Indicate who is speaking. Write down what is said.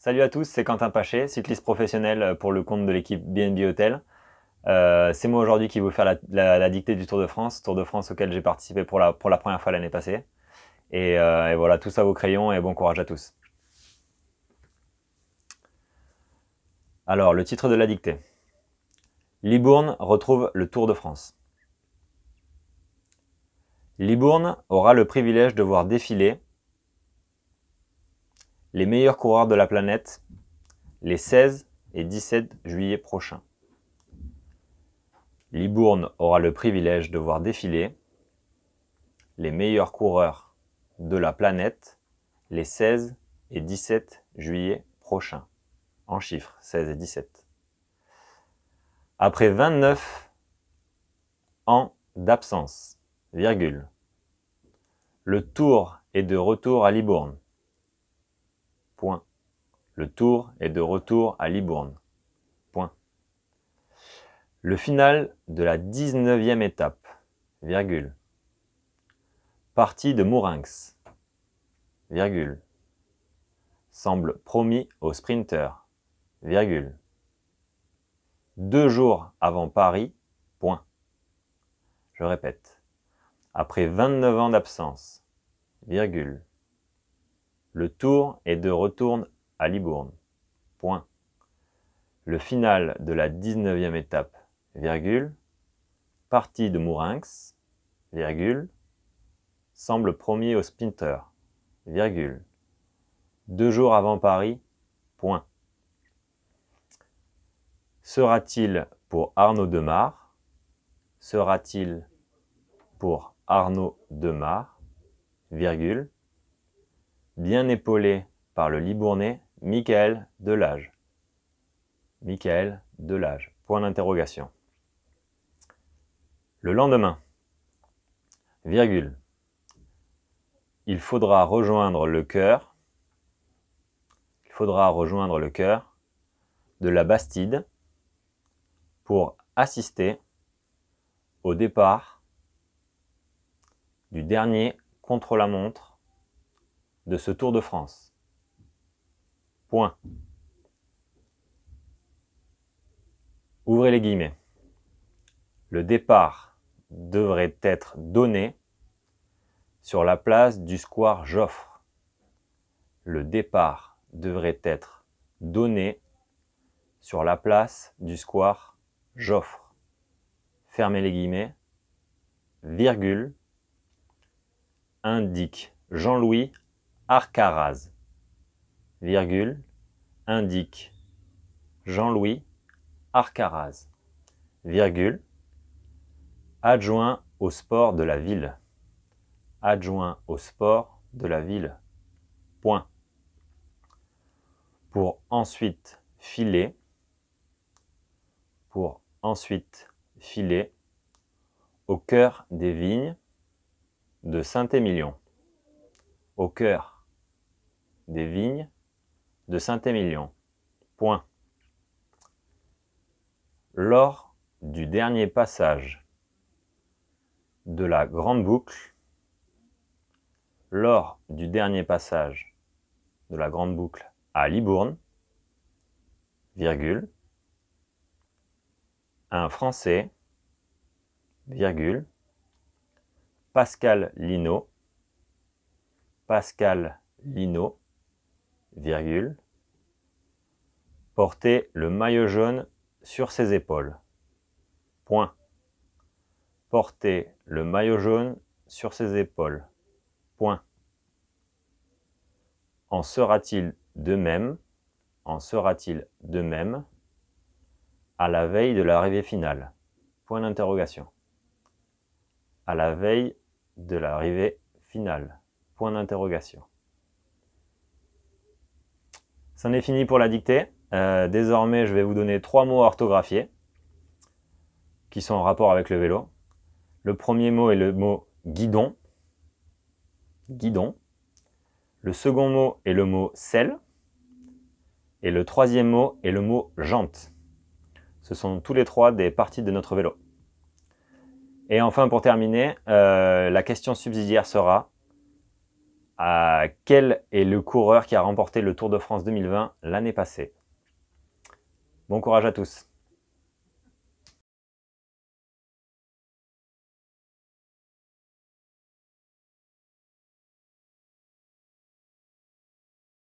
Speaker 1: Salut à tous, c'est Quentin Paché, cycliste professionnel pour le compte de l'équipe BNB Hotel. C'est moi aujourd'hui qui vais vous faire la dictée du Tour de France auquel j'ai participé pour la première fois l'année passée. Et voilà, tout ça vos crayons et bon courage à tous. Alors, le titre de la dictée. Libourne retrouve le Tour de France. Libourne aura le privilège de voir défiler les meilleurs coureurs de la planète les 16 et 17 juillet prochains. Libourne aura le privilège de voir défiler les meilleurs coureurs de la planète les 16 et 17 juillet prochains. En chiffres, 16 et 17. Après 29 ans d'absence, virgule. Le Tour est de retour à Libourne. Point. Le Tour est de retour à Libourne. Point. Le final de la 19e étape, virgule. Partie de Mourinx, virgule. Semble promis aux sprinteurs, virgule. 2 jours avant Paris, point. Je répète. Après 29 ans d'absence, virgule. Le Tour est de retour à Libourne, point. Le final de la 19e étape, virgule. Partie de Mourinx, virgule. Semble promis aux sprinteurs, virgule. 2 jours avant Paris, point. Sera-t-il pour Arnaud Demar? Sera-t-il pour Arnaud Demar, virgule, bien épaulé par le Libournais Michael Delage. Michael Delage, point d'interrogation. Le lendemain, virgule, il faudra rejoindre le cœur de la Bastide pour assister au départ du dernier contre-la-montre de ce Tour de France. Point. Ouvrez les guillemets. Le départ devrait être donné sur la place du square Joffre. Le départ devrait être donné sur la place du square Joffre. Fermez les guillemets. Virgule. Indique Jean-Louis Arcaraz. Virgule. Indique Jean-Louis Arcaraz. Virgule. Adjoint au sport de la ville. Adjoint au sport de la ville. Point. Pour ensuite filer au cœur des vignes de Saint-Émilion. Au cœur des vignes de Saint-Émilion. Point. Lors du dernier passage de la grande boucle, à Libourne, virgule, un Français, virgule, Pascal Lino, virgule, portait le maillot jaune sur ses épaules. Point. Porter le maillot jaune sur ses épaules. Point. En sera-t-il de même à la veille de l'arrivée finale? Point d'interrogation. À la veille de l'arrivée finale. Point d'interrogation. C'en est fini pour la dictée. Désormais, je vais vous donner 3 mots orthographiés qui sont en rapport avec le vélo. Le premier mot est le mot guidon. Guidon. Le second mot est le mot selle. Et le troisième mot est le mot jante. Ce sont tous les 3 des parties de notre vélo. Et enfin, pour terminer, la question subsidiaire sera quel est le coureur qui a remporté le Tour de France 2020 l'année passée? Bon courage à tous.